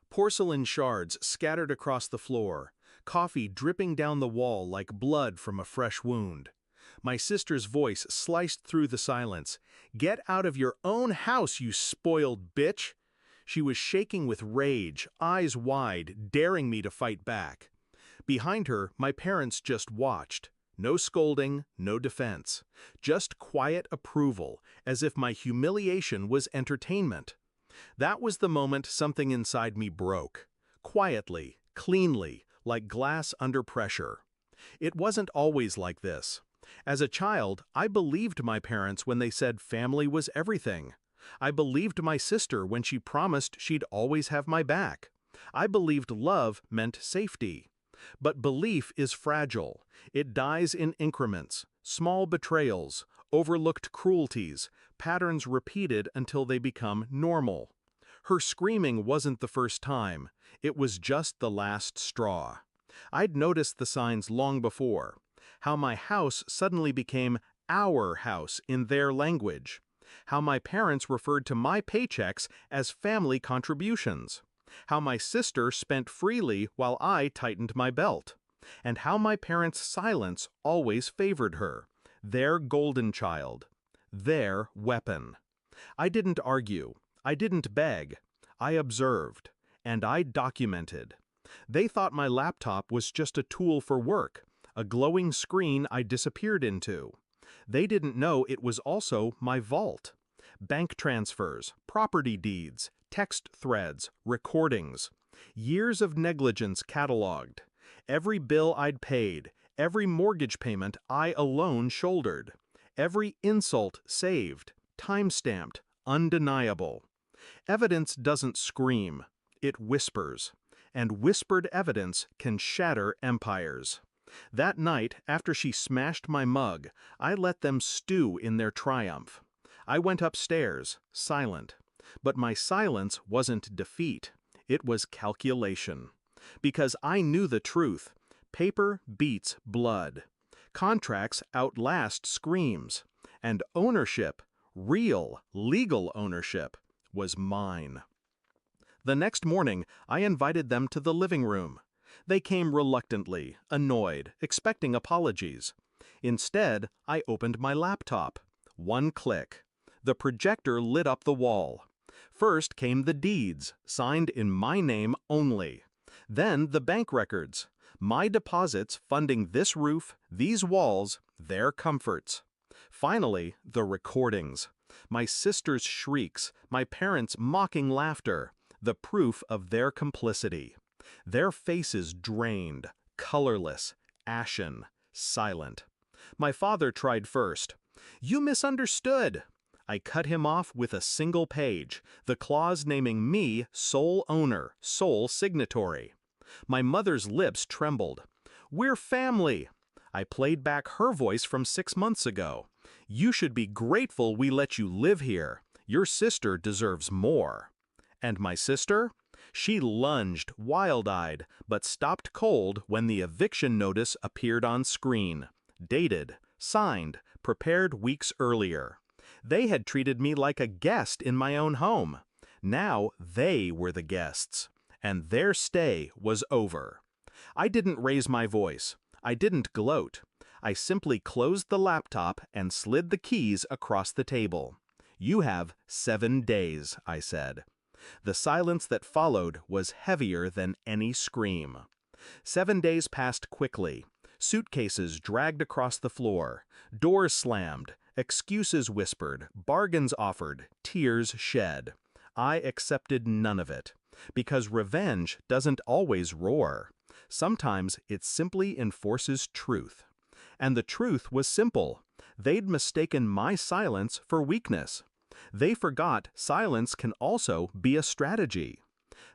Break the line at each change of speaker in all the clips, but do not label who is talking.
Porcelain shards scattered across the floor, coffee dripping down the wall like blood from a fresh wound. My sister's voice sliced through the silence. "Get out of your own house, you spoiled bitch!" She was shaking with rage, eyes wide, daring me to fight back. Behind her, my parents just watched. No scolding, no defense. Just quiet approval, as if my humiliation was entertainment. That was the moment something inside me broke. Quietly, cleanly, like glass under pressure. It wasn't always like this. As a child, I believed my parents when they said family was everything. I believed my sister when she promised she'd always have my back. I believed love meant safety. But belief is fragile. It dies in increments, small betrayals, overlooked cruelties, patterns repeated until they become normal. Her screaming wasn't the first time. It was just the last straw. I'd noticed the signs long before. How my house suddenly became our house in their language. How my parents referred to my paychecks as family contributions. How my sister spent freely while I tightened my belt. And how my parents' silence always favored her. Their golden child. Their weapon. I didn't argue. I didn't beg. I observed. And I documented. They thought my laptop was just a tool for work, a glowing screen I disappeared into. They didn't know it was also my vault. Bank transfers, property deeds, text threads, recordings. Years of negligence cataloged. Every bill I'd paid, every mortgage payment I alone shouldered. Every insult saved, time-stamped, undeniable. Evidence doesn't scream, it whispers. And whispered evidence can shatter empires. That night, after she smashed my mug, I let them stew in their triumph. I went upstairs, silent. But my silence wasn't defeat. It was calculation. Because I knew the truth. Paper beats blood. Contracts outlast screams. And ownership, real, legal ownership, was mine. The next morning, I invited them to the living room. They came reluctantly, annoyed, expecting apologies. Instead, I opened my laptop. One click. The projector lit up the wall. First came the deeds, signed in my name only. Then the bank records. My deposits funding this roof, these walls, their comforts. Finally, the recordings. My sister's shrieks, my parents' mocking laughter. The proof of their complicity. Their faces drained, colorless, ashen, silent. My father tried first. "You misunderstood." I cut him off with a single page, the clause naming me sole owner, sole signatory. My mother's lips trembled. "We're family." I played back her voice from 6 months ago. "You should be grateful we let you live here. Your sister deserves more." And my sister? She lunged, wild-eyed, but stopped cold when the eviction notice appeared on screen. Dated, signed, prepared weeks earlier. They had treated me like a guest in my own home. Now they were the guests. And their stay was over. I didn't raise my voice. I didn't gloat. I simply closed the laptop and slid the keys across the table. "You have 7 days," I said. The silence that followed was heavier than any scream. 7 days passed quickly. Suitcases dragged across the floor. Doors slammed. Excuses whispered. Bargains offered. Tears shed. I accepted none of it. Because revenge doesn't always roar. Sometimes it simply enforces truth. And the truth was simple. They'd mistaken my silence for weakness. They forgot silence can also be a strategy.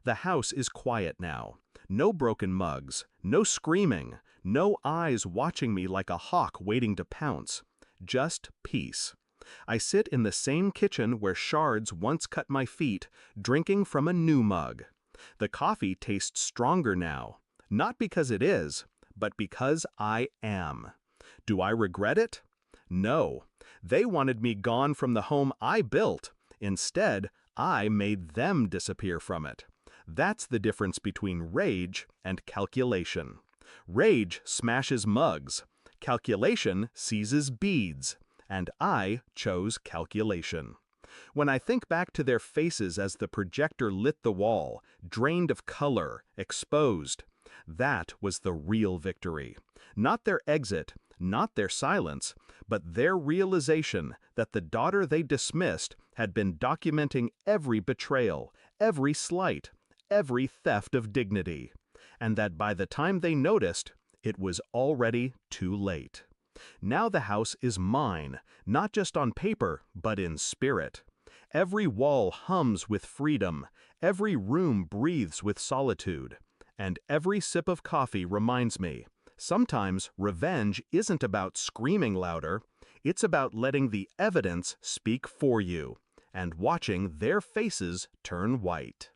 The house is quiet now. No broken mugs, no screaming, no eyes watching me like a hawk waiting to pounce. Just peace. I sit in the same kitchen where shards once cut my feet, drinking from a new mug. The coffee tastes stronger now. Not because it is, but because I am. Do I regret it? No. They wanted me gone from the home I built. Instead, I made them disappear from it. That's the difference between rage and calculation. Rage smashes mugs. Calculation seizes beads. And I chose calculation. When I think back to their faces as the projector lit the wall, drained of color, exposed, that was the real victory. Not their exit, not their silence, but their realization that the daughter they dismissed had been documenting every betrayal, every slight, every theft of dignity, and that by the time they noticed, it was already too late. Now the house is mine, not just on paper, but in spirit. Every wall hums with freedom, every room breathes with solitude, and every sip of coffee reminds me, sometimes revenge isn't about screaming louder, it's about letting the evidence speak for you, and watching their faces turn white.